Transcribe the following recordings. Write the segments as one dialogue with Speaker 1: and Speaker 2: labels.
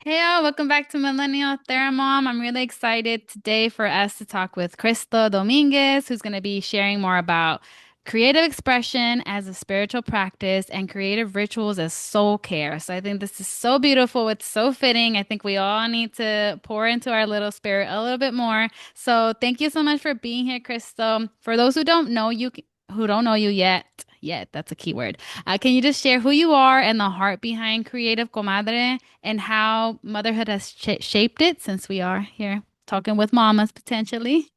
Speaker 1: Hey, all, welcome back to Millennial Theramom. I'm really excited today for us to talk with Crystal Dominguez, who's going to be sharing more about creative expression as a spiritual practice and creative rituals as soul care. So I think this is so beautiful. It's so fitting. I think we all need to pour into our little spirit a little bit more. So thank you so much for being here, Crystal. For those who don't know you yet, that's a key word. Can you just share who you are and the heart behind Creative Comadre and how motherhood has shaped it since we are here talking with mamas potentially?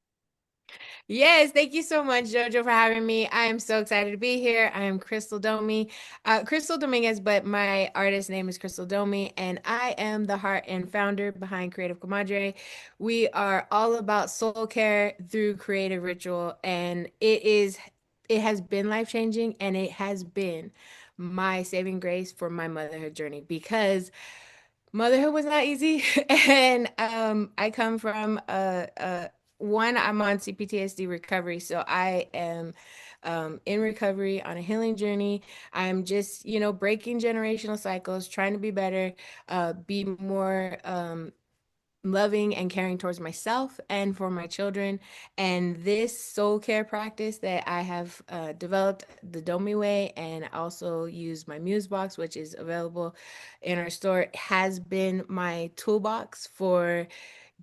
Speaker 2: Yes, thank you so much, Jojo, for having me. I am so excited to be here. I am Crystal Dominguez, but my artist name is Crystal Domi, and I am the heart and founder behind Creative Comadre. We are all about soul care through creative ritual, and it has been life changing, and it has been my saving grace for my motherhood journey because motherhood was not easy. And I come from I'm on CPTSD recovery, so I am in recovery on a healing journey. I'm just, breaking generational cycles, trying to be better, be more loving and caring towards myself and for my children. And this soul care practice that I have developed the Domi way, and also use my Muse box, which is available in our store, has been my toolbox for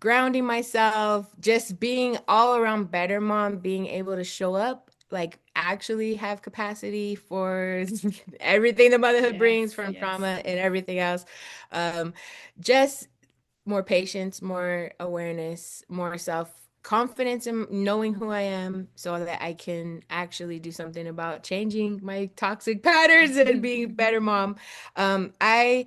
Speaker 2: grounding myself, just being all around better mom, being able to show up. Like, actually have capacity for everything the motherhood
Speaker 1: Yes,
Speaker 2: brings, from
Speaker 1: yes.
Speaker 2: trauma and everything else. Just more patience, more awareness, more self confidence in knowing who I am so that I can actually do something about changing my toxic patterns and being a better mom. I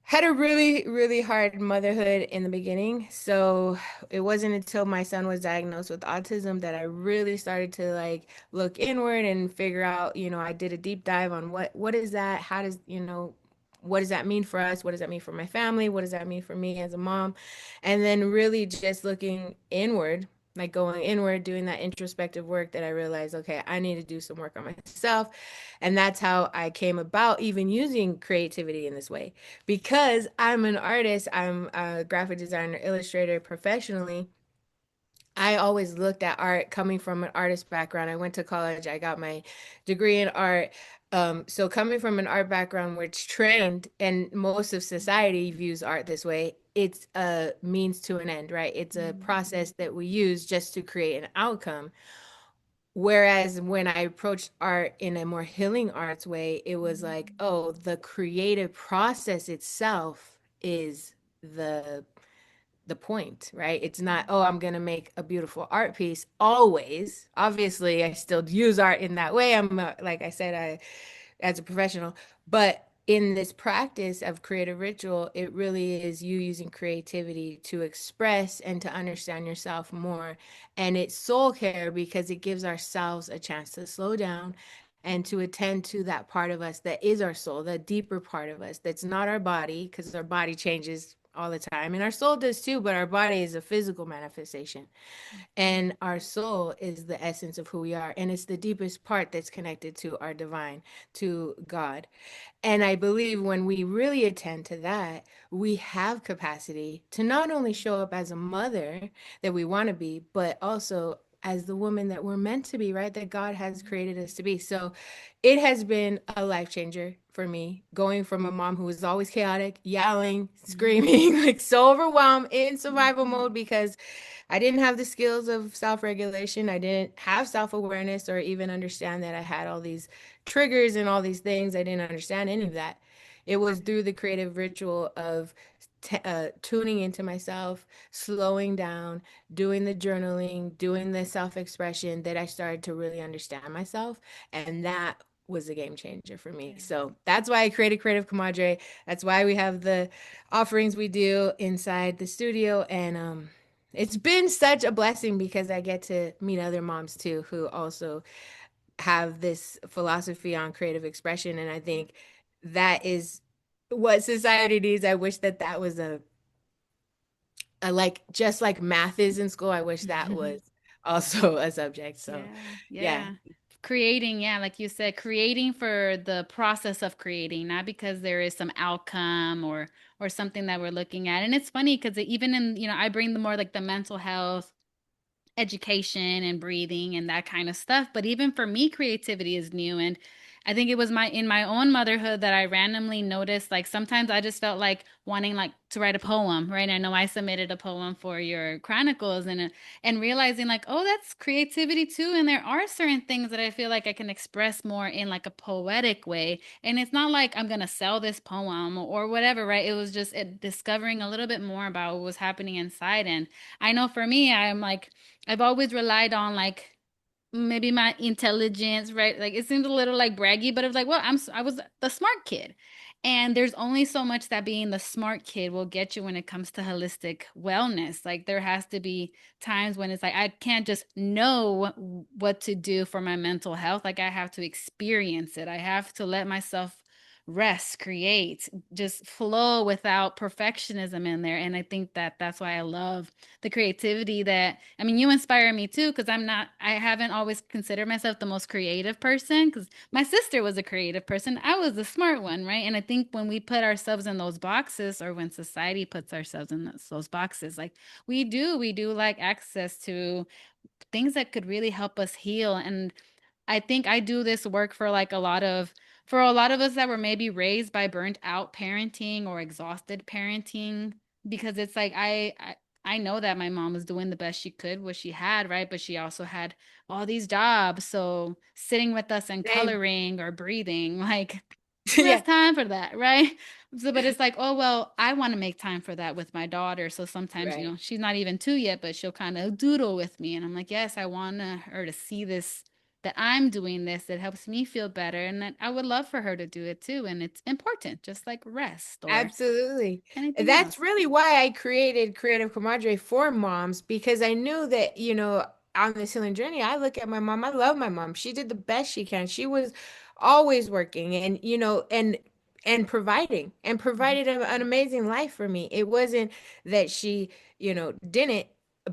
Speaker 2: had a really, really hard motherhood in the beginning. So it wasn't until my son was diagnosed with autism that I really started to like look inward and figure out, I did a deep dive on what is that? How does, what does that mean for us? What does that mean for my family? What does that mean for me as a mom? And then really just looking inward, like going inward, doing that introspective work, that I realized, okay, I need to do some work on myself. And that's how I came about even using creativity in this way. Because I'm an artist, I'm a graphic designer, illustrator professionally. I always looked at art coming from an artist background. I went to college, I got my degree in art. So coming from an art background, which trained, and most of society views art this way, it's a means to an end, right? It's a process that we use just to create an outcome. Whereas when I approached art in a more healing arts way, it was like, oh, the creative process itself is the the point, right? It's not, oh, I'm going to make a beautiful art piece always. Obviously, I still use art in that way. Like I said, I as a professional, but in this practice of creative ritual, it really is you using creativity to express and to understand yourself more. And it's soul care because it gives ourselves a chance to slow down and to attend to that part of us that is our soul, the deeper part of us that's not our body, because our body changes all the time, and our soul does too, but our body is a physical manifestation, and our soul is the essence of who we are, and it's the deepest part that's connected to our divine, to God. And I believe when we really attend to that, we have capacity to not only show up as a mother that we want to be, but also as the woman that we're meant to be, right? That God has created us to be. So it has been a life changer for me, going from a mom who was always chaotic, yelling, screaming, like so overwhelmed in survival mode because I didn't have the skills of self regulation. I didn't have self awareness or even understand that I had all these triggers and all these things. I didn't understand any of that. It was through the creative ritual of tuning into myself, slowing down, doing the journaling, doing the self expression, that I started to really understand myself. And that was a game changer for me. So that's why I created Creative Comadre. That's why we have the offerings we do inside the studio. And it's been such a blessing because I get to meet other moms too who also have this philosophy on creative expression. And I think that is what society needs. I wish that that was a like, just like math is in school, I wish that was also a subject. So
Speaker 1: Yeah,
Speaker 2: yeah.
Speaker 1: yeah. creating, yeah, like you said, creating for the process of creating, not because there is some outcome or something that we're looking at. And it's funny because even in, I bring the more like the mental health education and breathing and that kind of stuff. But even for me, creativity is new. And I think it was my in my own motherhood that I randomly noticed like sometimes I just felt like wanting like to write a poem, right? I know I submitted a poem for your chronicles and realizing like, oh, that's creativity too. And there are certain things that I feel like I can express more in like a poetic way. And it's not like I'm gonna sell this poem or whatever, right? It was just discovering a little bit more about what was happening inside. And I know for me, I'm like I've always relied on like maybe my intelligence, right? Like it seems a little like braggy, but it was like, well, I was the smart kid. And there's only so much that being the smart kid will get you when it comes to holistic wellness. Like there has to be times when it's like I can't just know what to do for my mental health. Like I have to experience it. I have to let myself rest, create, just flow without perfectionism in there. And I think that that's why I love the creativity that, I mean, you inspire me too, because I haven't always considered myself the most creative person because my sister was a creative person. I was the smart one, right? And I think when we put ourselves in those boxes or when society puts ourselves in those boxes, like we do like access to things that could really help us heal. And I think I do this work for a lot of us that were maybe raised by burnt out parenting or exhausted parenting because it's like I know that my mom was doing the best she could what she had, right? But she also had all these jobs. So sitting with us and
Speaker 2: Same.
Speaker 1: coloring or breathing, like who has
Speaker 2: Yeah,
Speaker 1: time for that, right? So, but it's like, oh, well, I want to make time for that with my daughter. So sometimes,
Speaker 2: right.
Speaker 1: she's not even two yet, but she'll kind of doodle with me. And I'm like, yes, I want her to see this, that I'm doing this. It helps me feel better. And that I would love for her to do it too. And it's important, just like rest or
Speaker 2: Absolutely.
Speaker 1: anything
Speaker 2: That's
Speaker 1: else.
Speaker 2: really why I created Creative Comadre for moms because I knew that, on this healing journey, I look at my mom. I love my mom. She did the best she can. She was always working and, and providing and
Speaker 1: Mhm.
Speaker 2: provided an amazing life for me. It wasn't that she, didn't,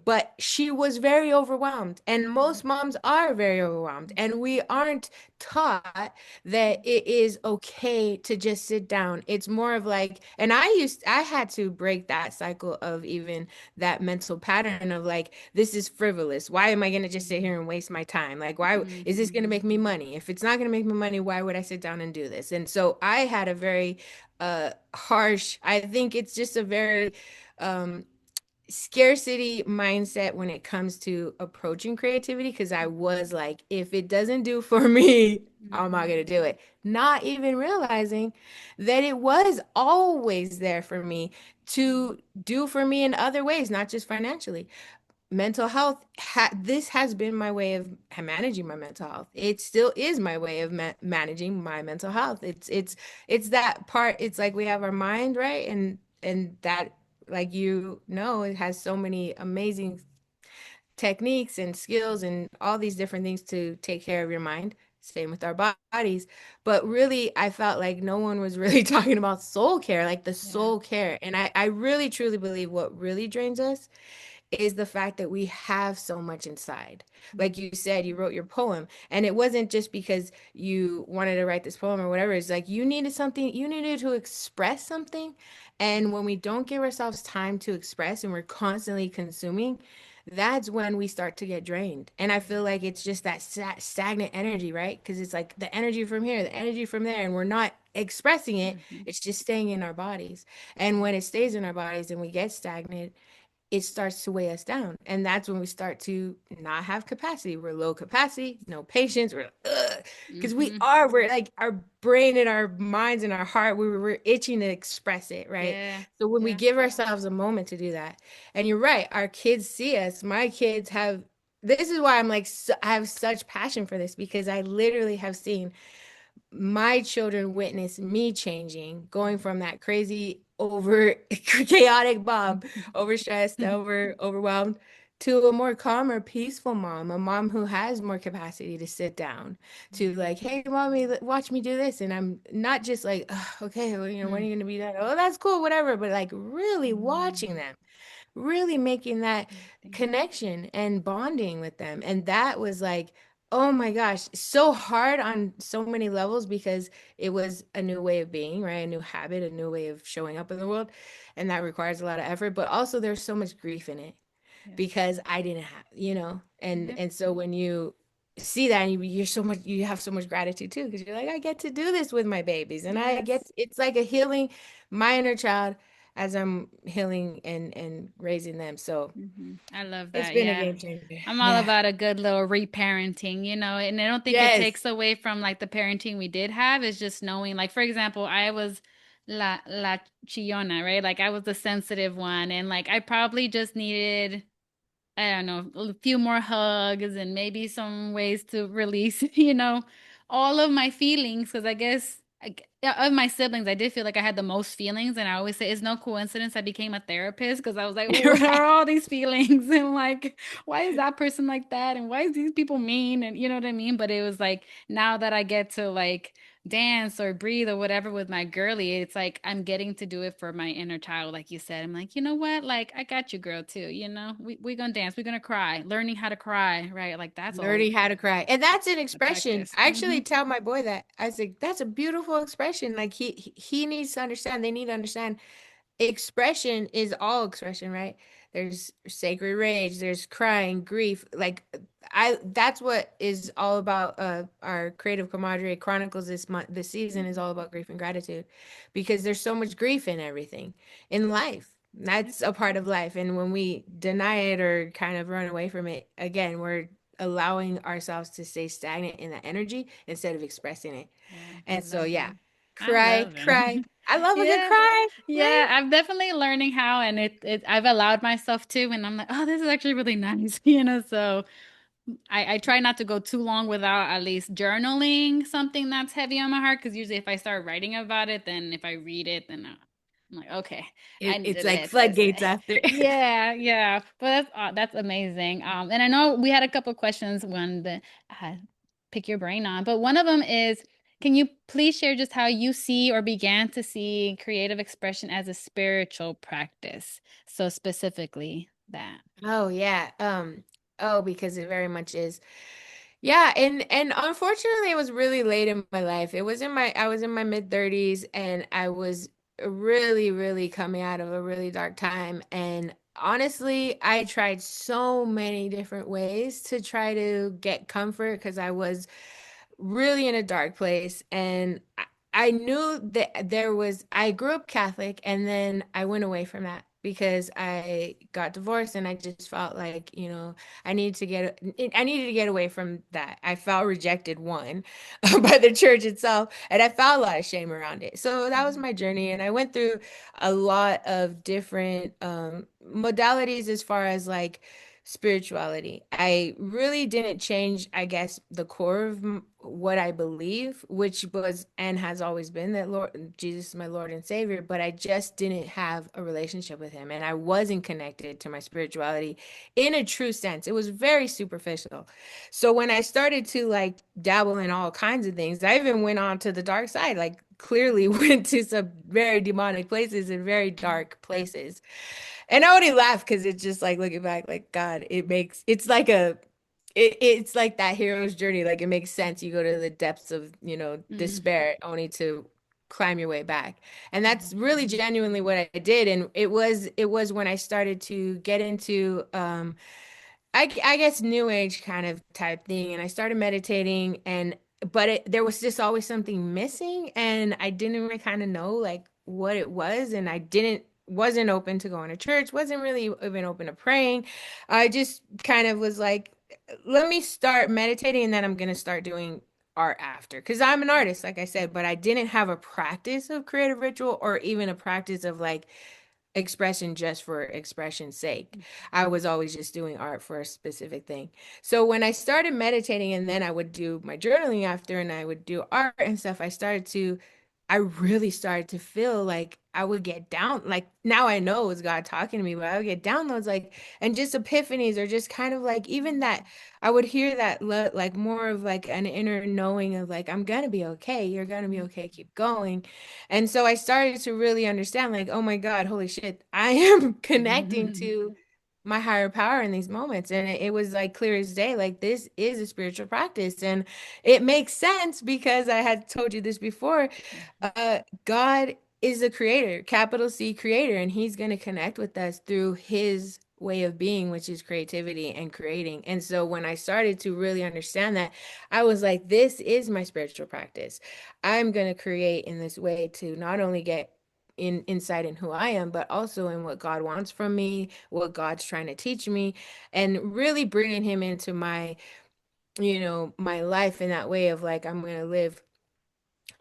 Speaker 2: but she was very overwhelmed. And most moms are very overwhelmed. And we aren't taught that it is okay to just sit down. It's more of like, and I had to break that cycle of even that mental pattern of like, this is frivolous. Why am I going to just sit here and waste my time? Like, why is this going to
Speaker 1: Mhm.
Speaker 2: make me money? If it's not going to make me money, why would I sit down and do this? And so I had a very harsh, I think it's just a very, um, scarcity mindset when it comes to approaching creativity because I was like, if it doesn't do for me, I'm not
Speaker 1: Mhm.
Speaker 2: gonna do it. Not even realizing that it was always there for me to do for me in other ways, not just financially. Mental health, this has been my way of managing my mental health. It still is my way of managing my mental health. It's that part. It's like we have our mind, right? And that, like, it has so many amazing techniques and skills and all these different things to take care of your mind. Same with our bodies. But really, I felt like no one was really talking about soul care, like the
Speaker 1: Yeah.
Speaker 2: soul care. And I really truly believe what really drains us is the fact that we have so much inside. Like you said, you wrote your poem, and it wasn't just because you wanted to write this poem or whatever. It's like you needed something, you needed to express something. And when we don't give ourselves time to express and we're constantly consuming, that's when we start to get drained. And I feel like it's just that stagnant energy, right? Because it's like the energy from here, the energy from there, and we're not expressing it.
Speaker 1: Mhm.
Speaker 2: It's just staying in our bodies. And when it stays in our bodies and we get stagnant, it starts to weigh us down. And that's when we start to not have capacity. We're low capacity, no patience. We're because
Speaker 1: Mhm.
Speaker 2: we're like our brain and our minds and our heart, we're itching to express it, right?
Speaker 1: Yeah.
Speaker 2: So when we
Speaker 1: Yeah.
Speaker 2: give ourselves a moment to do that, and you're right, our kids see us. My kids have, this is why I'm like, I have such passion for this because I literally have seen my children witness me changing, going from that crazy, over chaotic mom, overstressed, overwhelmed, to a more calmer, peaceful mom, a mom who has more capacity to sit down, to like, hey, mommy, watch me do this. And I'm not just like, "Ugh, okay, well, when are you gonna be done? Oh, that's cool, whatever. But like really watching
Speaker 1: Mhm.
Speaker 2: them, really making that
Speaker 1: Connecting.
Speaker 2: connection and bonding with them. And that was like, Oh my gosh, so hard on so many levels because it was a new way of being, right? A new habit, a new way of showing up in the world, and that requires a lot of effort, but also there's so much grief in it
Speaker 1: Yeah.
Speaker 2: because I didn't have, and
Speaker 1: Yep.
Speaker 2: so when you see that and you're so much you have so much gratitude too because you're like I get to do this with my babies and I get
Speaker 1: Yes.
Speaker 2: it's like a healing my inner child as I'm healing and raising them. So
Speaker 1: I love
Speaker 2: it's
Speaker 1: that.
Speaker 2: been a
Speaker 1: Yeah.
Speaker 2: game changer.
Speaker 1: I'm all
Speaker 2: Yeah.
Speaker 1: about a good little reparenting, and I don't think it
Speaker 2: Yes.
Speaker 1: takes away from like the parenting we did have. It's just knowing, like, for example, I was la chillona, right? Like I was the sensitive one, and like I probably just needed I don't know, a few more hugs and maybe some ways to release, all of my feelings. Because I guess of my siblings, I did feel like I had the most feelings. And I always say it's no coincidence I became a therapist because I was like, what
Speaker 2: Right.
Speaker 1: are all these feelings? And like, why is that person like that? And why is these people mean? And you know what I mean? But it was like now that I get to like dance or breathe or whatever with my girly, it's like I'm getting to do it for my inner child, like you said. I'm like, you know what? Like, I got you, girl, too. We're gonna dance, we're gonna cry, learning how to cry, right? Like that's all
Speaker 2: Learning how to cry. And that's an
Speaker 1: the
Speaker 2: expression.
Speaker 1: practice.
Speaker 2: I actually tell my boy that. I was like, that's a beautiful expression. Like he needs to understand. They need to understand expression is all expression, right? There's sacred rage, there's crying, grief. Like I that's what is all about our Creative Comadre Chronicles this month this season is all about grief and gratitude because there's so much grief in everything in life.
Speaker 1: Yep.
Speaker 2: That's a part of life. And when we deny it or kind of run away from it, again, we're allowing ourselves to stay stagnant in that energy instead of expressing it.
Speaker 1: Yeah, I
Speaker 2: And so
Speaker 1: love
Speaker 2: yeah,
Speaker 1: that. I
Speaker 2: cry,
Speaker 1: love
Speaker 2: cry.
Speaker 1: it.
Speaker 2: I love a good
Speaker 1: Yeah.
Speaker 2: cry,
Speaker 1: Yeah,
Speaker 2: right?
Speaker 1: I'm definitely learning how, and it I've allowed myself to, and I'm like, oh, this is actually really nice, So I try not to go too long without at least journaling something that's heavy on my heart, because usually if I start writing about it, then if I read it, then I'm like, okay, I need
Speaker 2: It's
Speaker 1: to
Speaker 2: like
Speaker 1: let this.
Speaker 2: floodgates after.
Speaker 1: Yeah, yeah, but that's amazing. And I know we had a couple questions when the uh, pick your brain on, but one of them is, can you please share just how you see or began to see creative expression as a spiritual practice? So specifically that.
Speaker 2: Oh yeah. Oh, because it very much is. Yeah, and unfortunately it was really late in my life. It was in my I was in my mid 30s and I was really, really coming out of a really dark time. And honestly, I tried so many different ways to try to get comfort because I was really in a dark place. And I knew that I grew up Catholic and then I went away from that because I got divorced and I just felt like, I needed to get away from that. I felt rejected, one, by the church itself, and I felt a lot of shame around it. So that was my journey. And I went through a lot of different modalities as far as like, spirituality. I really didn't change, I guess, the core of what I believe, which was and has always been that Lord Jesus is my Lord and Savior, but I just didn't have a relationship with him and I wasn't connected to my spirituality in a true sense. It was very superficial. So when I started to like dabble in all kinds of things, I even went on to the dark side, like clearly went to some very demonic places and very dark places. And I only laugh because it's just like looking back, like God, it's like that hero's journey. Like it makes sense. You go to the depths of,
Speaker 1: Mm-hmm.
Speaker 2: despair only to climb your way back. And that's really genuinely what I did. And it was when I started to get into I guess new age kind of type thing. And I started meditating but there was just always something missing and I didn't really kind of know like what it was. And I wasn't open to going to church, wasn't really even open to praying. I just kind of was like, let me start meditating and then I'm going to start doing art after. Because I'm an artist, like I said, but I didn't have a practice of creative ritual or even a practice of like expression just for expression's sake. I was always just doing art for a specific thing. So when I started meditating and then I would do my journaling after and I would do art and stuff, I really started to feel like I would get down. Like now I know it was God talking to me, but I would get downloads like, and just epiphanies or just kind of like, even that I would hear that like more of like an inner knowing of like, I'm gonna be okay. You're gonna be okay. Keep going. And so I started to really understand, like, oh my God, holy shit, I am connecting to my higher power in these moments. And it was like clear as day, like this is a spiritual practice. And it makes sense because I had told you this before. God is a creator, capital C creator, and he's going to connect with us through his way of being, which is creativity and creating. And so when I started to really understand that, I was like, this is my spiritual practice. I'm going to create in this way to not only get insight in who I am, but also in what God wants from me, what God's trying to teach me, and really bringing him into my, my life in that way of like, I'm going to live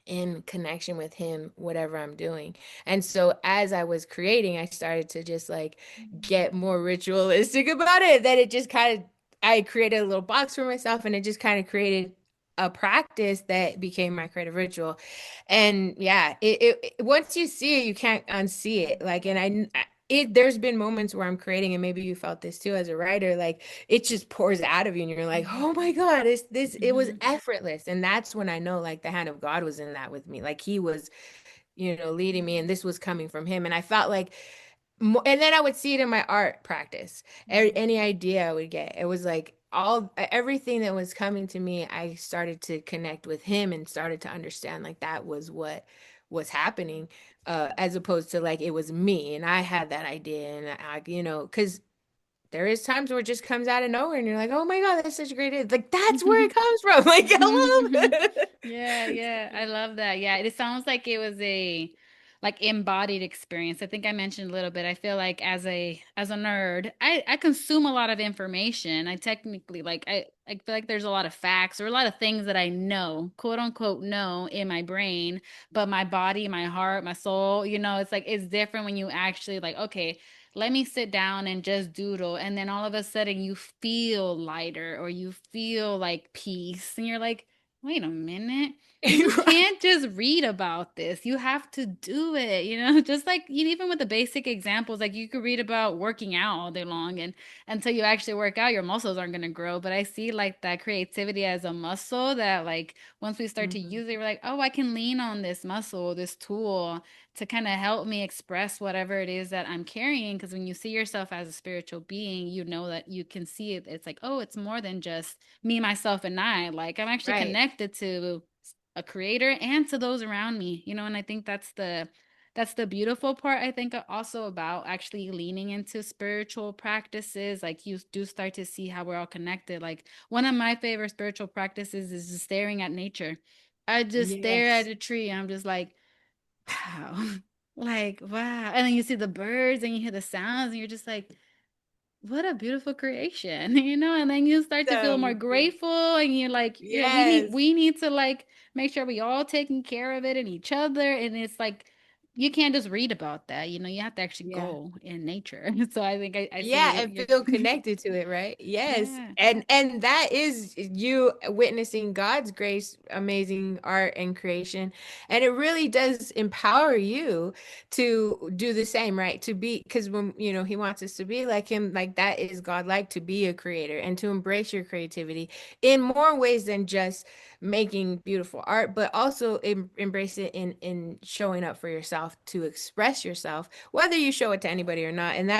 Speaker 2: in connection with him, whatever I'm doing. And so as I was creating, I started to just like get more ritualistic about it. That it just kind of, I created a little box for myself and it just kind of created a practice that became my creative ritual. And yeah, once you see it, you can't unsee it. Like, and there's been moments where I'm creating, and maybe you felt this too as a writer, like it just pours out of you, and you're like, oh my God, it was
Speaker 1: Mhm.
Speaker 2: effortless. And that's when I know like the hand of God was in that with me. Like he was, leading me, and this was coming from him. And I felt like, and then I would see it in my art practice. Any idea I would get, it was like everything that was coming to me, I started to connect with him and started to understand like that was what was happening, as opposed to like it was me and I had that idea, and because there is times where it just comes out of nowhere and you're like, oh my God, that's such a great idea. Like that's where it comes from. Like, hello.
Speaker 1: Yeah, yeah. I love that. Yeah, it sounds like it was a like embodied experience. I think I mentioned a little bit. I feel like as a nerd, I consume a lot of information. I technically I feel like there's a lot of facts or a lot of things that I know, quote unquote know in my brain, but my body, my heart, my soul, it's like it's different when you actually like, okay, let me sit down and just doodle. And then all of a sudden you feel lighter or you feel like peace. And you're like, wait a minute. You
Speaker 2: Right.
Speaker 1: can't just read about this. You have to do it. Just like even with the basic examples, like you could read about working out all day long and until you actually work out, your muscles aren't going to grow. But I see like that creativity as a muscle that like once we start to
Speaker 2: Mhm.
Speaker 1: use it, we're like, oh, I can lean on this muscle, this tool to kind of help me express whatever it is that I'm carrying. Because when you see yourself as a spiritual being, you know that you can see it. It's like, oh, it's more than just me, myself, and I. Like I'm actually
Speaker 2: Right.
Speaker 1: connected to a creator and to those around me. And I think that's the beautiful part. I think also about actually leaning into spiritual practices. Like you do start to see how we're all connected. Like one of my favorite spiritual practices is just staring at nature. I just stare at
Speaker 2: Yes.
Speaker 1: a tree and I'm just like, wow. Like, wow. And then you see the birds and you hear the sounds and you're just like, what a beautiful creation, and then you start to feel more
Speaker 2: So good.
Speaker 1: grateful and you're like, we need
Speaker 2: Yes.
Speaker 1: we need to like make sure we all taking care of it and each other. And it's like you can't just read about that, you have to actually
Speaker 2: Yeah.
Speaker 1: go in nature. So I think I see
Speaker 2: Yeah,
Speaker 1: what
Speaker 2: and
Speaker 1: you're
Speaker 2: feel connected to it, right? Yes.
Speaker 1: yeah.
Speaker 2: And that is you witnessing God's grace, amazing art and creation. And it really does empower you to do the same, right? To be, because when, he wants us to be like him, like that is God-like, to be a creator and to embrace your creativity in more ways than just making beautiful art, but also embrace it in showing up for yourself, to express yourself, whether you show it to anybody or not. And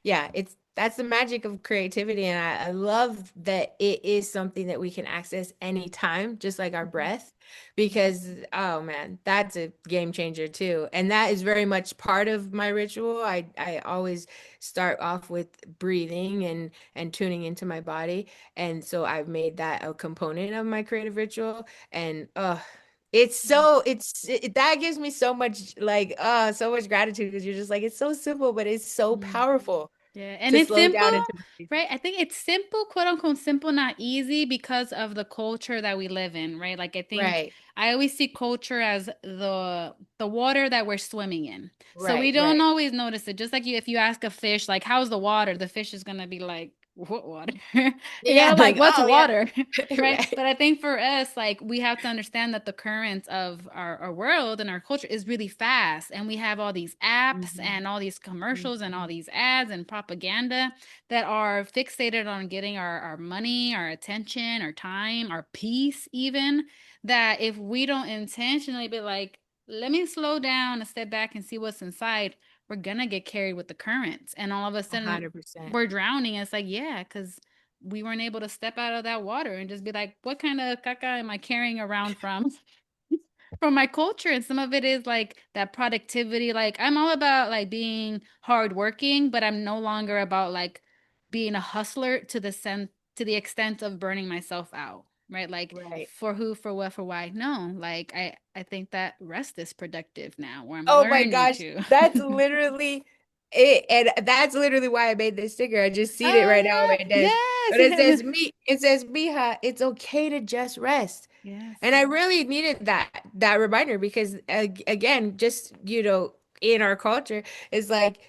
Speaker 2: yeah, that's the magic of creativity. And I love that it is something that we can access anytime, just like our breath, because oh man, that's a game changer too. And that is very much part of my ritual. I always start off with breathing and tuning into my body. And so I've made that a component of my creative ritual. And that gives me so much like so much gratitude, because you're just like, it's so simple, but it's so
Speaker 1: Mhm.
Speaker 2: powerful
Speaker 1: Yeah, and
Speaker 2: to
Speaker 1: it's
Speaker 2: slow
Speaker 1: simple,
Speaker 2: down and to breathe.
Speaker 1: right? I think it's simple, quote unquote, simple, not easy because of the culture that we live in, right? Like I think
Speaker 2: Right,
Speaker 1: I always see culture as the water that we're swimming in. So we
Speaker 2: right,
Speaker 1: don't
Speaker 2: right.
Speaker 1: always notice it. Just like if you ask a fish, like, how's the water? The fish is gonna be like, what water?
Speaker 2: Yeah,
Speaker 1: Like,
Speaker 2: like,
Speaker 1: what's
Speaker 2: oh yeah.
Speaker 1: water? Right?
Speaker 2: Right.
Speaker 1: But I think for us, like, we have to understand that the current of our world and our culture is really fast. And we have all these apps
Speaker 2: Mhm,
Speaker 1: and all these commercials and all
Speaker 2: mhm.
Speaker 1: these ads and propaganda that are fixated on getting our money, our attention, our time, our peace, even. That if we don't intentionally be like, let me slow down and step back and see what's inside, we're gonna get carried with the currents. And all of a sudden
Speaker 2: 100%.
Speaker 1: we're drowning. It's like, yeah, because we weren't able to step out of that water and just be like, what kind of caca am I carrying around from my culture? And some of it is like that productivity. Like I'm all about like being hardworking, but I'm no longer about like being a hustler to the extent of burning myself out. Right. Like
Speaker 2: Right.
Speaker 1: for who, for what, for why. No, like I think that rest is productive now where I'm
Speaker 2: Oh my
Speaker 1: learning
Speaker 2: gosh,
Speaker 1: to.
Speaker 2: that's literally it. And that's literally why I made this sticker. I just see it
Speaker 1: Oh
Speaker 2: right now on
Speaker 1: yeah.
Speaker 2: my desk. But it
Speaker 1: Yes.
Speaker 2: says me, it says, Mija, it's okay to just rest.
Speaker 1: Yes.
Speaker 2: And I really needed that reminder because again, just in our culture, it's like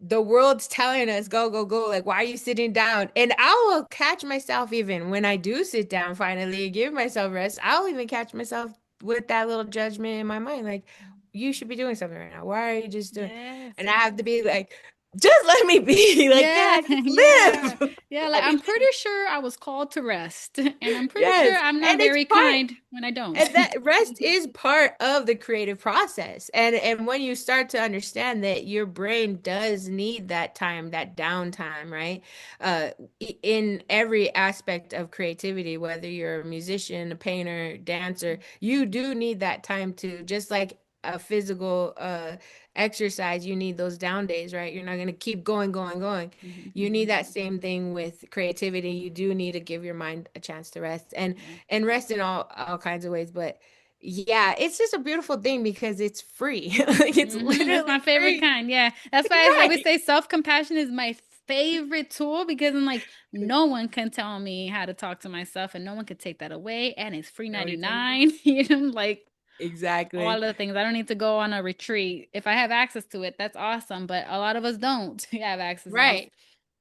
Speaker 2: the world's telling us go, go, go. Like, why are you sitting down? And I will catch myself even when I do sit down finally and give myself rest. I'll even catch myself with that little judgment in my mind, like, you should be doing something right now. Why are you just doing?
Speaker 1: Yes,
Speaker 2: And I have to
Speaker 1: yes.
Speaker 2: be like, just let me be. Like,
Speaker 1: Yeah,
Speaker 2: yeah, just
Speaker 1: yeah.
Speaker 2: live.
Speaker 1: Yeah, like
Speaker 2: Let
Speaker 1: I'm
Speaker 2: me
Speaker 1: pretty
Speaker 2: live.
Speaker 1: sure I was called to rest. And I'm pretty sure
Speaker 2: Yes.
Speaker 1: I'm not
Speaker 2: And it's
Speaker 1: very
Speaker 2: part.
Speaker 1: kind when I don't.
Speaker 2: And that rest is part of the creative process. And when you start to understand that your brain does need that time, that downtime, right? In every aspect of creativity, whether you're a musician, a painter, dancer, you do need that time to just like a physical exercise, you need those down days, right? You're not going to keep going, going, going.
Speaker 1: Mhm.
Speaker 2: You need that same thing with creativity. You do need to give your mind a chance to rest.
Speaker 1: Yeah.
Speaker 2: And rest in all kinds of ways. But yeah, it's just a beautiful thing because it's free. Like it's
Speaker 1: That's my
Speaker 2: literally
Speaker 1: favorite
Speaker 2: free.
Speaker 1: kind. Yeah. That's why I always
Speaker 2: Right.
Speaker 1: say self-compassion is my favorite tool because I'm like, no one can tell me how to talk to myself and no one could take that away. And it's free
Speaker 2: Nobody tells you.
Speaker 1: 99. You know, like all
Speaker 2: Exactly.
Speaker 1: of the things. I don't need to go on a retreat. If I have access to it, that's awesome. But a lot of us don't have access to just
Speaker 2: Right.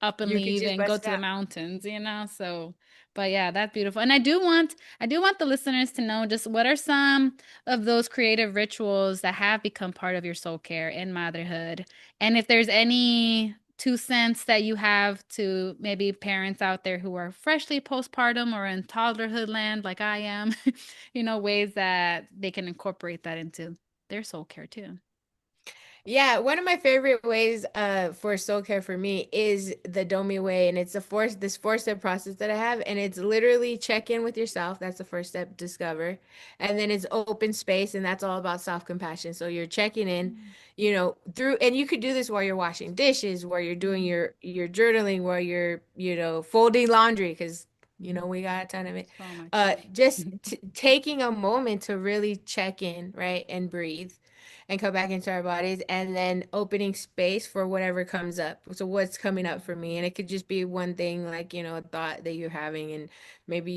Speaker 1: up and
Speaker 2: You could
Speaker 1: leave
Speaker 2: just
Speaker 1: and go
Speaker 2: bust it
Speaker 1: to the
Speaker 2: out.
Speaker 1: mountains, you know? So, but yeah, that's beautiful. And I do want the listeners to know just what are some of those creative rituals that have become part of your soul care in motherhood. And if there's any 2 cents that you have to maybe parents out there who are freshly postpartum or in toddlerhood land like I am, ways that they can incorporate that into their soul care too.
Speaker 2: Yeah, one of my favorite ways for soul care for me is the Domi way, and it's a this 4 step process that I have, and it's literally check in with yourself. That's the first step, discover, and then it's open space, and that's all about self-compassion. So you're checking in, through, and you could do this while you're washing dishes, while you're doing
Speaker 1: Mhm.
Speaker 2: your journaling, while you're folding laundry, because we got a ton of it.
Speaker 1: So much.
Speaker 2: Just t taking a moment to really check in, right, and breathe and come back into our bodies and then opening space for whatever comes up. So what's coming up for me? And it could just be one thing like, a thought that you're having and maybe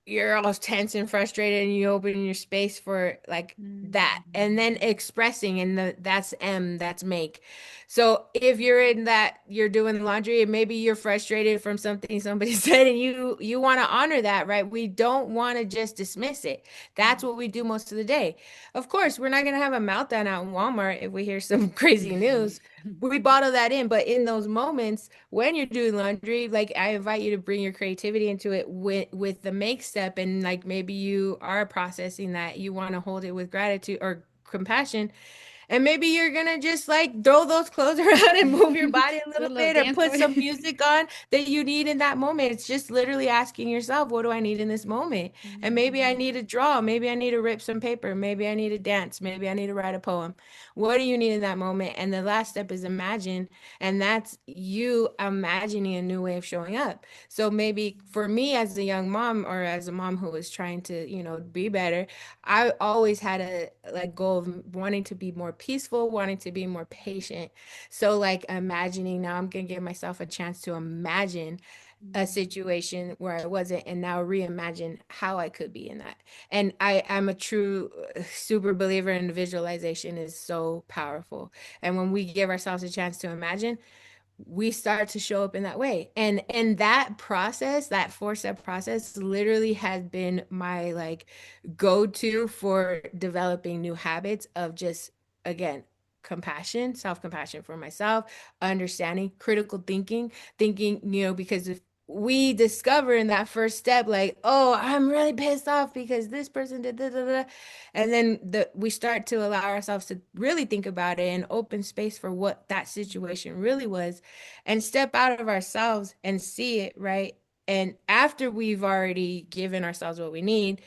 Speaker 2: you're all tense and frustrated and you open your space for like that
Speaker 1: Mhm.
Speaker 2: and then expressing and that's that's make. So if you're in that you're doing laundry and maybe you're frustrated from something somebody said and you want to honor that, right? We don't want to just dismiss it. That's what we do most of the day. Of course, we're not going to have a meltdown out in Walmart if we hear some crazy news. We bottle that in, but in those moments when you're doing laundry, like I invite you to bring your creativity into it with the make step and like maybe you are processing that you want to hold it with gratitude or compassion and maybe you're gonna just like throw those clothes around and move your body a
Speaker 1: Do a
Speaker 2: little
Speaker 1: little
Speaker 2: bit or
Speaker 1: dance
Speaker 2: put
Speaker 1: for
Speaker 2: some
Speaker 1: you.
Speaker 2: music on that you need in that moment. It's just literally asking yourself, what do I need in this moment? And maybe I
Speaker 1: Mhm.
Speaker 2: need to draw. Maybe I need to rip some paper. Maybe I need to dance. Maybe I need to write a poem. What do you need in that moment? And the last step is imagine. And that's you imagining a new way of showing up. So maybe for me as a young mom or as a mom who was trying to, be better, I always had a like goal of wanting to be more peaceful, wanting to be more patient. So like imagining now I'm gonna give myself a chance to imagine a situation where I wasn't and now reimagine how I could be in that. And I'm a true super believer in visualization is so powerful. And when we give ourselves a chance to imagine, we start to show up in that way and that process, that 4 step process literally has been my like go-to for developing new habits of just again self-compassion for myself, understanding, critical thinking, because if we discover in that first step, like, oh, I'm really pissed off because this person did da, da, da. And then we start to allow ourselves to really think about it and open space for what that situation really was and step out of ourselves and see it, right? And after we've already given ourselves what we need,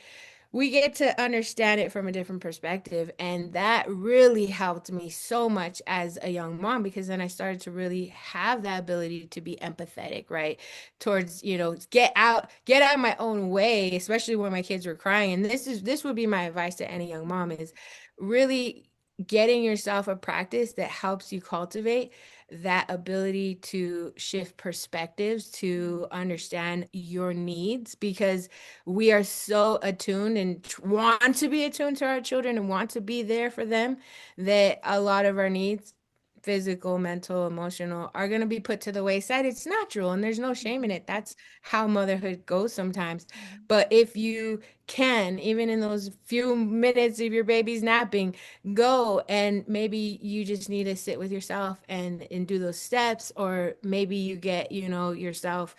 Speaker 2: we get to understand it from a different perspective. And that really helped me so much as a young mom because then I started to really have that ability to be empathetic, right? Towards, get out of my own way, especially when my kids were crying. And this would be my advice to any young mom is really getting yourself a practice that helps you cultivate that ability to shift perspectives, to understand your needs, because we are so attuned and want to be attuned to our children and want to be there for them that a lot of our needs, physical, mental, emotional, are going to be put to the wayside. It's natural and there's no shame in
Speaker 1: Mhm.
Speaker 2: it. That's how motherhood goes sometimes.
Speaker 1: Mhm.
Speaker 2: But if you can, even in those few minutes of your baby's napping, go, and maybe you just need to sit with yourself and do those steps, or maybe you get, yourself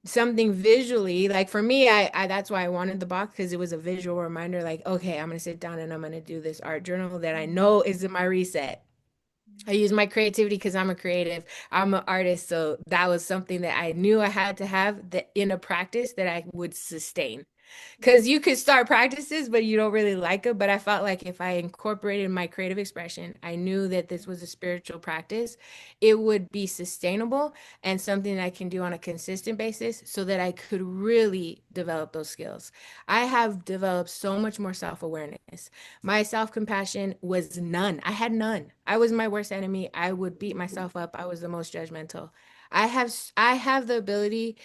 Speaker 2: something visually. Like for me, I that's why I wanted the box, because it was a visual reminder, like, okay, I'm gonna sit down and I'm gonna do this art journal that I
Speaker 1: Mhm.
Speaker 2: know is in my reset. I use my creativity because I'm a creative. I'm an artist, so that was something that I knew I had to have that in a practice that I would sustain. Because you could start practices, but you don't really like it. But I felt like if I incorporated my creative expression, I knew that this was a spiritual practice, it would be sustainable and something that I can do on a consistent basis so that I could really develop those skills. I have developed so much more self-awareness. My self-compassion was none. I had none. I was my worst enemy. I would beat myself up. I was the most judgmental. I have the ability,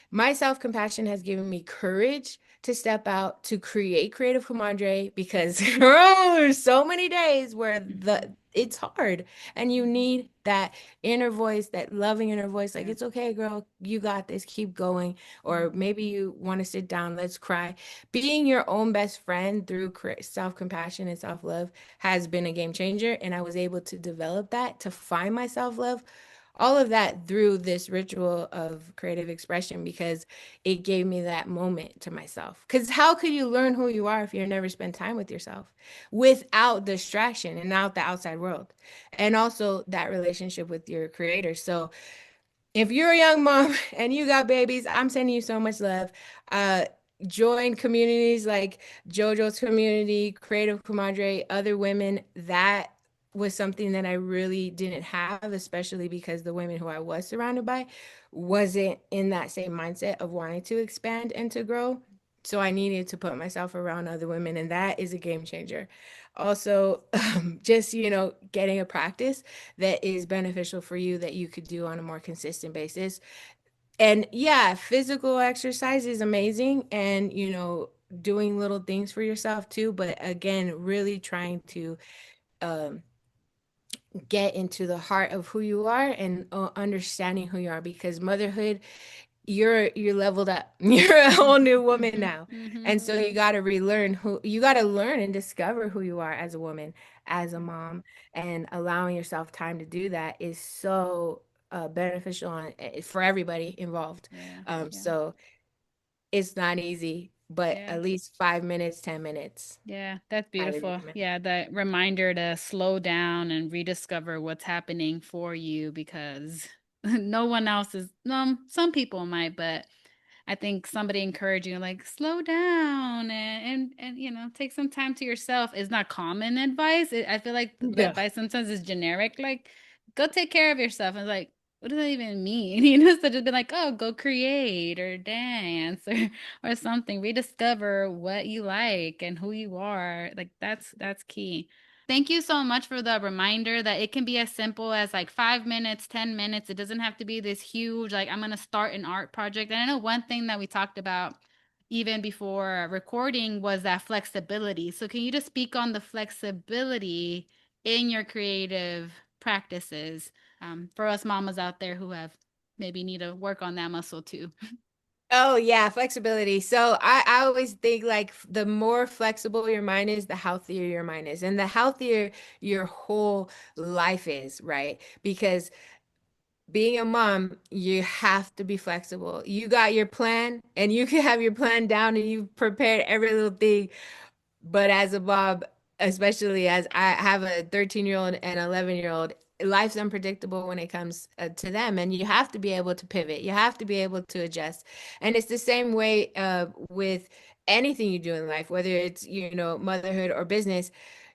Speaker 2: my self-compassion has given me courage to step out to create Creative Comadre, because girl, there's so many days where
Speaker 1: Mhm.
Speaker 2: it's hard and you
Speaker 1: Mhm.
Speaker 2: need that inner voice, that loving inner voice, like,
Speaker 1: Yeah.
Speaker 2: it's okay, girl, you got this, keep going. Or
Speaker 1: Mhm.
Speaker 2: maybe you want to sit down, let's cry. Being your own best friend through self-compassion and self-love has been a game changer, and I was able to develop that, to find my self-love, all of that through this ritual of creative expression, because it gave me that moment to myself. Because how could you learn who you are if you never spend time with yourself without distraction and out the outside world? And also that relationship with your creator. So if you're a young mom and you got babies, I'm sending you so much love. Uh, Join communities like JoJo's community, Creative Comadre, other women. That was something that I really didn't have, especially because the women who I was surrounded by wasn't in that same mindset of wanting to expand and to grow. So I needed to put myself around other women, and that is a game changer. Also, just, getting a practice that is beneficial for you that you could do on a more consistent basis. And yeah, physical exercise is amazing, and doing little things for yourself too, but again, really trying to um get into the heart of who you are and understanding who you are, because motherhood, you're leveled up. You're a whole
Speaker 1: Mhm.
Speaker 2: new woman
Speaker 1: Mhm.
Speaker 2: now.
Speaker 1: Mhm.
Speaker 2: And so you got to learn and discover who you are as a woman, as a
Speaker 1: Yeah.
Speaker 2: mom, and allowing yourself time to do that is so beneficial for everybody involved.
Speaker 1: Yeah. Yeah.
Speaker 2: So it's not easy, but
Speaker 1: Yeah.
Speaker 2: at least 5 minutes, 10 minutes,
Speaker 1: Yeah, that's
Speaker 2: highly
Speaker 1: beautiful.
Speaker 2: recommend.
Speaker 1: Yeah, that reminder to slow down and rediscover what's happening for you because no one else is, some people might, but I think somebody encouraging you like slow down and take some time to yourself is not common advice. I feel like the
Speaker 2: No.
Speaker 1: advice sometimes is generic, like go take care of yourself. And it's like, what does that even mean? So just be like, oh, go create or dance or something. Rediscover what you like and who you are. Like that's key. Thank you so much for the reminder that it can be as simple as like 5 minutes, 10 minutes. It doesn't have to be this huge, like, I'm going to start an art project. And I know one thing that we talked about even before recording was that flexibility. So, can you just speak on the flexibility in your creative practices for us mamas out there who have maybe need to work on that muscle too?
Speaker 2: Oh yeah, flexibility. So I always think, like, the more flexible your mind is, the healthier your mind is, and the healthier your whole life is, right? Because being a mom, you have to be flexible. You got your plan and you can have your plan down and you've prepared every little thing. But as a mom, especially as I have a 13-year-old and 11-year-old, life's unpredictable when it comes to them. And you have to be able to pivot. You have to be able to adjust. And it's the same way with anything you do in life, whether it's, motherhood or business.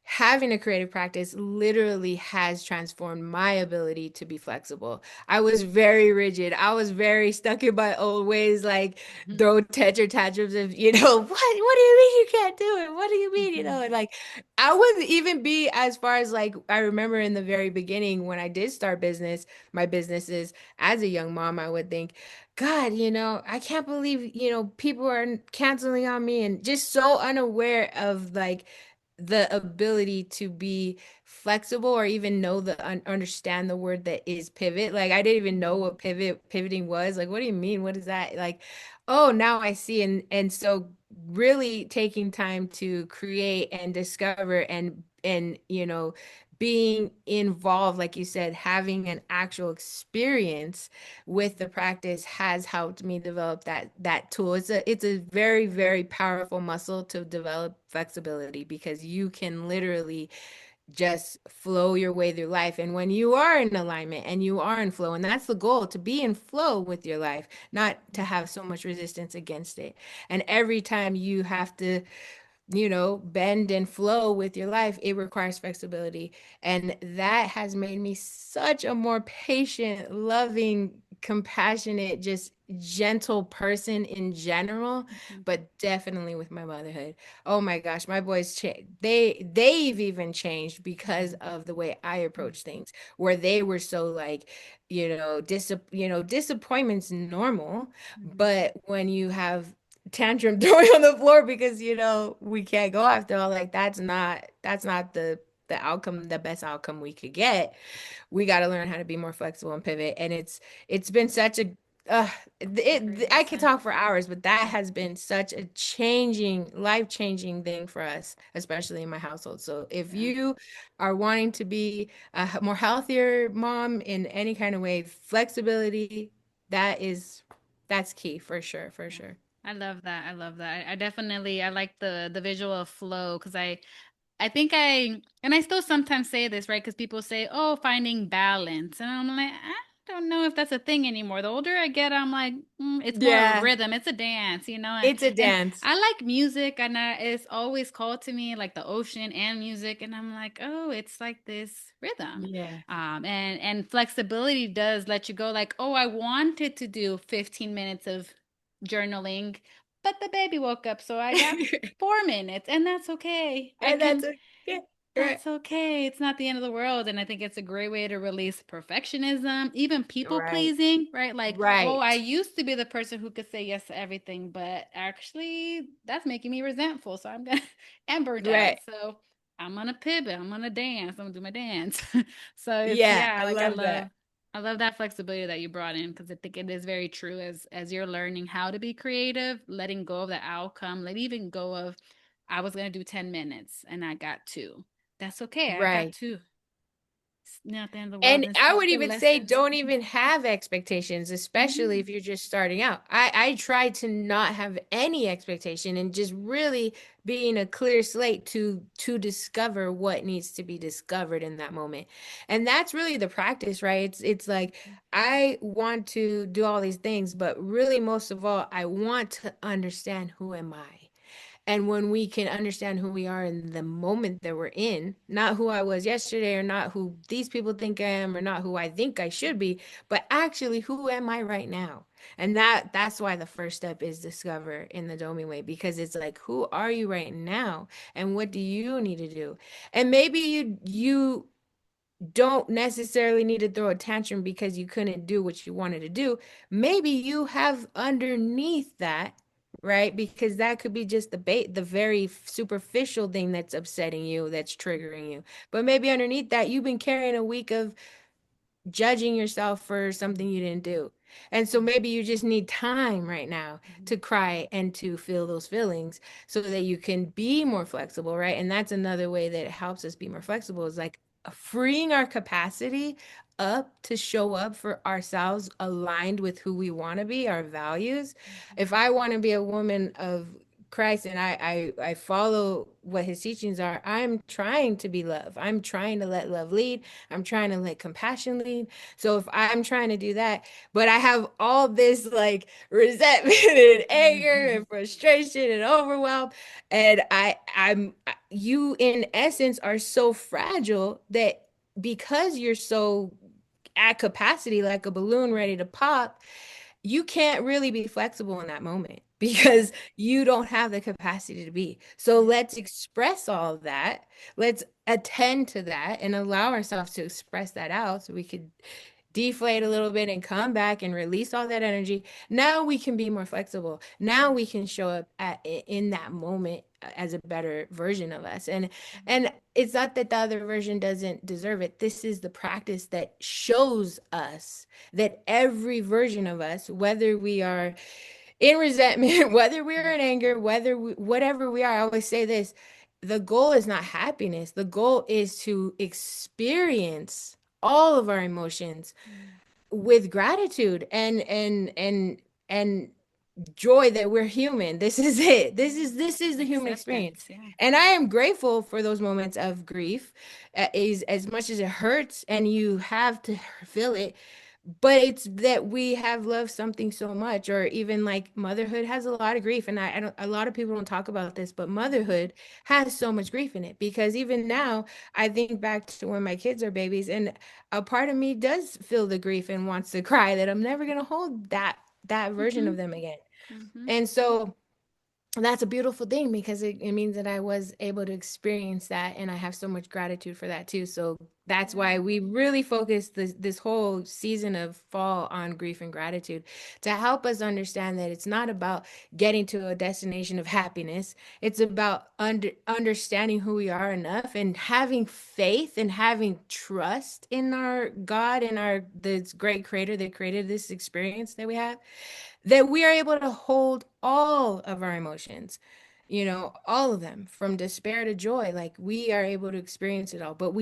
Speaker 2: Having a creative practice literally has transformed my ability to be flexible. I was very rigid. I was very stuck in my old ways, like
Speaker 1: Mhm.
Speaker 2: throw temper tantrums of, what do you mean you can't do it? What do you mean,
Speaker 1: Mhm.
Speaker 2: and like I wouldn't even be as far as like I remember in the very beginning when I did start my businesses as a young mom, I would think, God, I can't believe, people are canceling on me and just so unaware of like the ability to be flexible or even know understand the word that is pivot. Like I didn't even know what pivoting was. Like, what do you mean? What is that? Like, oh, now I see. And so really taking time to create and discover and being involved, like you said, having an actual experience with the practice has helped me develop that tool. It's a very, very powerful muscle to develop flexibility because you can literally just flow your way through life. And when you are in alignment and you are in flow, and that's the goal, to be in flow with your life, not to have so much resistance against it. And every time you have to bend and flow with your life, it requires flexibility. And that has made me such a more patient, loving, compassionate, just gentle person in general,
Speaker 1: Mhm.
Speaker 2: but definitely with my motherhood. Oh my gosh, my boys they've even changed because of the way I approach things, where they were so like, disappointment's normal,
Speaker 1: Mhm.
Speaker 2: but when you have tantrum throwing on the floor because we can't go after all, like that's not the outcome, the best outcome we could get. We got to learn how to be more flexible and pivot. And it's been such a uh
Speaker 1: It's a great
Speaker 2: I could
Speaker 1: lesson.
Speaker 2: talk for hours, but that has been such a life-changing thing for us, especially in my household. So if
Speaker 1: Yeah.
Speaker 2: you are wanting to be a more healthier mom in any kind of way, flexibility, that's key for sure, for
Speaker 1: Yeah.
Speaker 2: sure.
Speaker 1: I love that. I love that. I definitely I like the visual of flow because I think and I still sometimes say this, right? Because people say, oh, finding balance. And I'm like, I don't know if that's a thing anymore. The older I get, I'm like, it's more of a
Speaker 2: Yeah,
Speaker 1: rhythm. It's a dance,
Speaker 2: it's a
Speaker 1: And
Speaker 2: dance.
Speaker 1: I like music, and it's always called to me like the ocean and music. And I'm like, oh, it's like this rhythm.
Speaker 2: Yeah.
Speaker 1: And flexibility does let you go like, oh, I wanted to do 15 minutes of journaling, but the baby woke up, so I got 4 minutes, and that's okay. I
Speaker 2: And that's
Speaker 1: can
Speaker 2: okay. Right.
Speaker 1: That's okay. It's not the end of the world. And I think it's a great way to release perfectionism, even people
Speaker 2: Right.
Speaker 1: pleasing, right? Like, oh, I
Speaker 2: Right.
Speaker 1: used to be the person who could say yes to everything, but actually that's making me resentful. So I'm gonna and burnt out.
Speaker 2: Right.
Speaker 1: So I'm gonna pivot. I'm gonna dance. I'm gonna do my dance. So it's
Speaker 2: Yeah,
Speaker 1: yeah,
Speaker 2: I
Speaker 1: like
Speaker 2: love that.
Speaker 1: I love that flexibility that you brought in because I think it is very true as you're learning how to be creative, letting go of the outcome, let even go of I was gonna do 10 minutes and I got two. That's okay. I got
Speaker 2: Right.
Speaker 1: two. It's not the end of the world.
Speaker 2: And
Speaker 1: And
Speaker 2: I
Speaker 1: it's
Speaker 2: would
Speaker 1: still
Speaker 2: even say
Speaker 1: lessons.
Speaker 2: don't even have expectations, especially
Speaker 1: Mhm.
Speaker 2: if you're just starting out. I try to not have any expectation and just really being a clear slate to discover what needs to be discovered in that moment. And that's really the practice, right? It's like I want to do all these things, but really most of all, I want to understand who am I. And when we can understand who we are in the moment that we're in, not who I was yesterday or not who these people think I am or not who I think I should be, but actually who am I right now? And that's why the first step is discover in the Domi way, because it's like who are you right now and what do you need to do? And maybe you don't necessarily need to throw a tantrum because you couldn't do what you wanted to do. Maybe you have underneath that, right? Because that could be just the very superficial thing that's upsetting you, that's triggering you. But maybe underneath that, you've been carrying a week of judging yourself for something you didn't do. And so maybe you just need time right now to cry and to feel those feelings so that you can be more flexible, right? And that's another way that it helps us be more flexible is like freeing our capacity up to show up for ourselves aligned with who we want to be, our values. If I want to be a woman of Christ and I follow what his teachings are, I'm trying to be love. I'm trying to let love lead. I'm trying to let compassion lead. So if I'm trying to do that, but I have all this like resentment and anger
Speaker 1: Mhm.
Speaker 2: and frustration and overwhelm, and you in essence are so fragile that because you're so at capacity, like a balloon ready to pop, you can't really be flexible in that moment
Speaker 1: Yeah.
Speaker 2: because you don't have the capacity to be. So
Speaker 1: Yeah.
Speaker 2: let's express all of that. Let's attend to that and allow ourselves to express that out so we could deflate a little bit and come back and release all that energy. Now we can be more flexible. Now we can show up in that moment as a better version of us. And it's not that the other version doesn't deserve it. This is the practice that shows us that every version of us, whether we are in resentment, whether we're in anger, whatever we are, I always say this, the goal is not happiness. The goal is to experience all of our emotions
Speaker 1: Mhm.
Speaker 2: with gratitude and joy that we're human. This is it. This is the human experience.
Speaker 1: Acceptance. Yeah.
Speaker 2: And I am grateful for those moments of grief, is as much as it hurts and you have to feel it, but it's that we have loved something so much. Or even like motherhood has a lot of grief, and I don't, a lot of people don't talk about this, but
Speaker 1: Mhm.
Speaker 2: motherhood has so much grief in it, because even now I think back to when my kids are babies, and a part of me does feel the grief and wants to cry that I'm never going to hold that version of
Speaker 1: Mhm.
Speaker 2: them again.
Speaker 1: Mhm.
Speaker 2: And so that's a beautiful thing, because it means that I was able to experience that, and I have so much gratitude for that too. So that's why
Speaker 1: Yeah.
Speaker 2: we really focus this whole season of fall on grief and gratitude, to help us understand that it's not about getting to a destination of happiness. It's about understanding who we are enough and having faith and having trust in our God and our this great creator that created this experience that we have, that we are able to hold all of our emotions, all of them, from despair to joy. Like, we are able to experience it all. But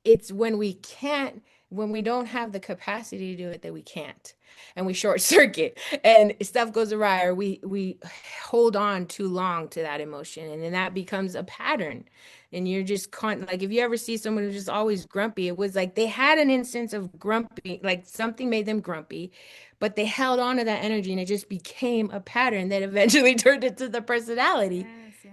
Speaker 2: it's when we can't, when we don't have the capacity to do it, that we can't. And we short circuit and stuff goes awry, or we hold on too long to that emotion. And then that becomes a pattern. And you're just like, if you ever see someone who's just always grumpy, it was like they had an instance of grumpy, like something made them grumpy, but they held on to that energy and it just became a pattern that eventually turned into the personality.
Speaker 1: Yes. Yeah.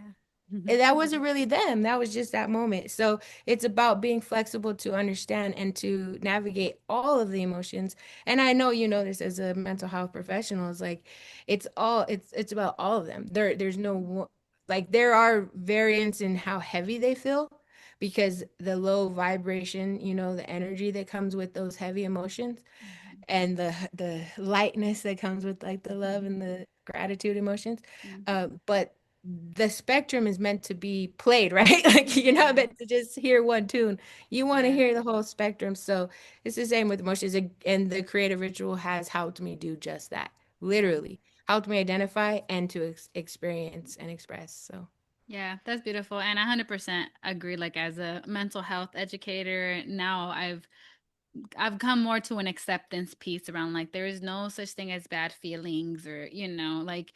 Speaker 2: And that wasn't really them. That was just that moment. So it's about being flexible to understand and to navigate all of the emotions. And I know you know this as a mental health professional. It's like it's about all of them. There's no like, there are variants in how heavy they feel, because the low vibration, the energy that comes with those heavy emotions,
Speaker 1: Mhm.
Speaker 2: and the lightness that comes with like the love and the gratitude emotions.
Speaker 1: Mhm.
Speaker 2: But the spectrum is meant to be played, right? Like, you're not
Speaker 1: Yeah.
Speaker 2: meant to just hear one tune. You want to
Speaker 1: Yeah.
Speaker 2: hear the whole spectrum. So it's the same with emotions. And the creative ritual has helped me do just that.
Speaker 1: Yeah.
Speaker 2: Literally helped me identify and to experience and express. So
Speaker 1: Yeah, that's beautiful. And I 100% agree. Like, as a mental health educator, now I've come more to an acceptance piece around, like, there is no such thing as bad feelings, or like,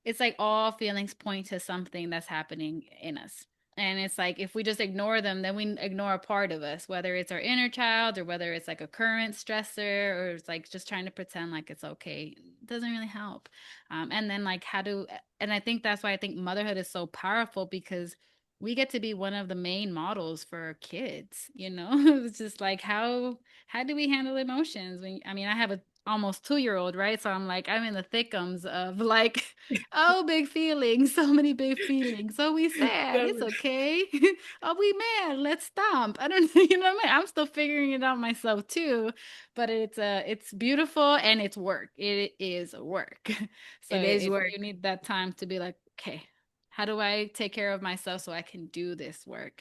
Speaker 1: it's like all feelings point to something that's happening in us. And it's like, if we just ignore them, then we ignore a part of us, whether it's our inner child or whether it's like a current stressor, or it's like just trying to pretend like it's okay. It doesn't really help. And then, like, and I think that's why I think motherhood is so powerful, because we get to be one of the main models for our kids, It's just like, how do we handle emotions when, I mean, I have a almost 2-year-old, right? So I'm like, I'm in the thickums of like, oh, big feelings, so many big feelings. So we sad, it's okay. Oh, we mad, let's stomp. I don't know, you know what I mean? I'm still figuring it out myself too, but it's beautiful and it's work. It is work. So
Speaker 2: it is
Speaker 1: if
Speaker 2: work.
Speaker 1: you need that time to be like, okay, how do I take care of myself so I can do this work?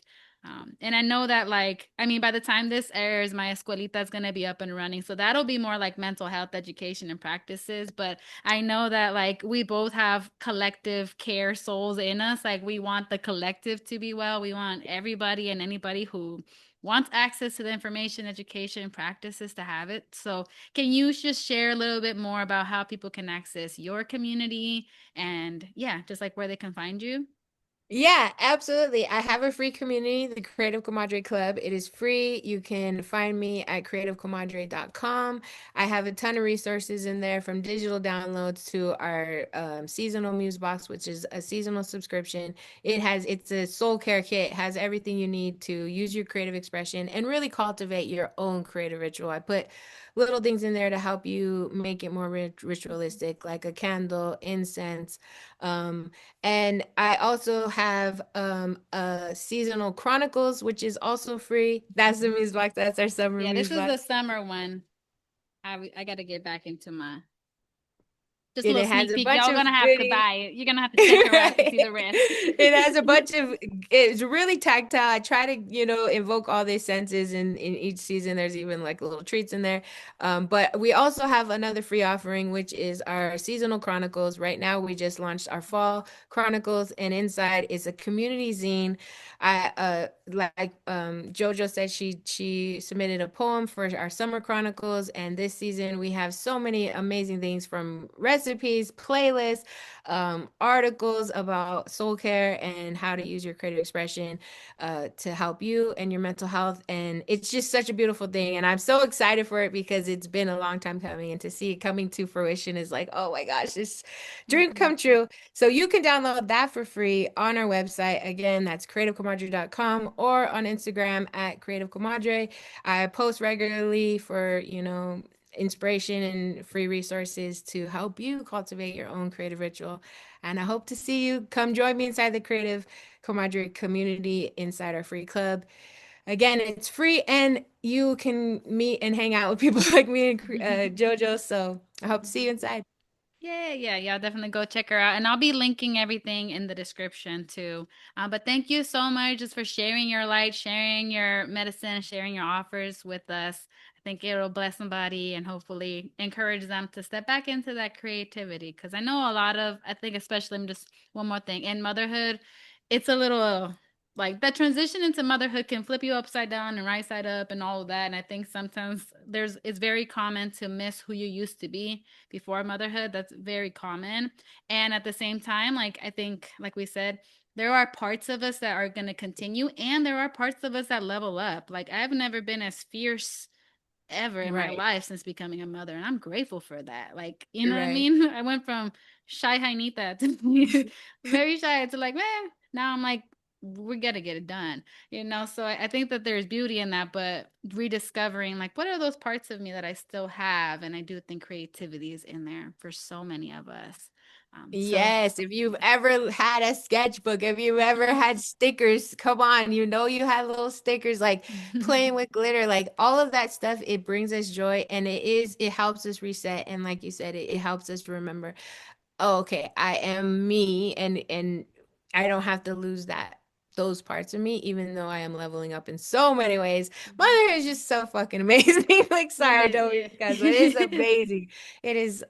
Speaker 1: And I know that, like, I mean, by the time this airs, my Escuelita is going to be up and running. So that'll be more like mental health education and practices. But I know that, like, we both have collective care souls in us. Like, we want the collective to be well. We want everybody and anybody who wants access to the information, education, practices to have it. So, can you just share a little bit more about how people can access your community and, yeah, just like where they can find you?
Speaker 2: Yeah, absolutely. I have a free community, the Creative Comadre Club. It is free. You can find me at creativecomadre.com. I have a ton of resources in there from digital downloads to our seasonal muse box, which is a seasonal subscription. It's a soul care kit, has everything you need to use your creative expression and really cultivate your own creative ritual. I put little things in there to help you make it more ritualistic, like a candle, incense. Um, and I also have a seasonal chronicles, which is also free. That's the muse box. That's our summer
Speaker 1: Yeah, this
Speaker 2: muse
Speaker 1: is the
Speaker 2: box.
Speaker 1: summer one. I got to get back into my just a
Speaker 2: And
Speaker 1: little
Speaker 2: it has
Speaker 1: sneak
Speaker 2: a
Speaker 1: peek.
Speaker 2: bunch
Speaker 1: Y'all
Speaker 2: of
Speaker 1: gonna have to
Speaker 2: goodies.
Speaker 1: buy it. You're gonna have to check her out to see
Speaker 2: Right.
Speaker 1: the rest.
Speaker 2: It has a bunch of, it's really tactile. I try to, invoke all these senses in each season. There's even like little treats in there. But we also have another free offering, which is our seasonal chronicles. Right now, we just launched our fall chronicles, and inside is a community zine. I like JoJo said, she submitted a poem for our summer chronicles, and this season we have so many amazing things from recipes, playlists, articles about soul care and how to use your creative expression to help you and your mental health. And it's just such a beautiful thing. And I'm so excited for it because it's been a long time coming. And to see it coming to fruition is like, oh my gosh, this dream
Speaker 1: Mhm.
Speaker 2: come true. So you can download that for free on our website. Again, that's creativecomadre.com or on Instagram at Creative Comadre. I post regularly for, inspiration and free resources to help you cultivate your own creative ritual. And I hope to see you. Come join me inside the Creative Comadre community inside our free club. Again, it's free and you can meet and hang out with people like me and JoJo. So I hope to see you inside.
Speaker 1: Yeah, yeah, yeah. Definitely go check her out. And I'll be linking everything in the description too. But thank you so much just for sharing your light, sharing your medicine, sharing your offers with us. I think it'll bless somebody and hopefully encourage them to step back into that creativity. Because I know a lot of, I think, especially just one more thing in motherhood, it's a little like that transition into motherhood can flip you upside down and right side up and all of that. And I think sometimes it's very common to miss who you used to be before motherhood. That's very common. And at the same time, like I think, like we said, there are parts of us that are going to continue, and there are parts of us that level up. Like I've never been as fierce ever in my
Speaker 2: Right,
Speaker 1: life since becoming a mother, and I'm grateful for that. Like, you know what I
Speaker 2: right.
Speaker 1: mean? I went from shy Jainita to very shy to like, man, now I'm like, we got to get it done, you know? So I think that there's beauty in that, but rediscovering like, what are those parts of me that I still have? And I do think creativity is in there for so many of us. So,
Speaker 2: Yes, if you've ever had a sketchbook, if you've ever had stickers, come on, you had little stickers like playing with glitter, like all of that stuff, it brings us joy and it helps us reset. And like you said, it helps us remember, oh, okay, I am me and I don't have to lose those parts of me, even though I am leveling up in so many ways. Motherhood is just so fucking amazing. Like,
Speaker 1: it
Speaker 2: sorry, I
Speaker 1: is,
Speaker 2: don't mean
Speaker 1: yeah.
Speaker 2: to cuss, but it's amazing. It is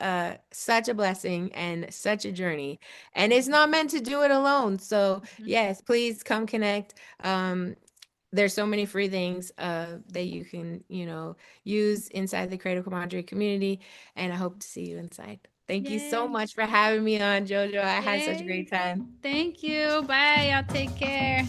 Speaker 2: such a blessing and such a journey. And it's not meant to do it alone. So yes, please come connect. There's so many free things that you can, use inside the Creative Commodore community, and I hope to see you inside. Thank you so
Speaker 1: Yay.
Speaker 2: much for having me on, JoJo. I had such a
Speaker 1: Yay.
Speaker 2: great time.
Speaker 1: Thank you. Bye. Y'all take care.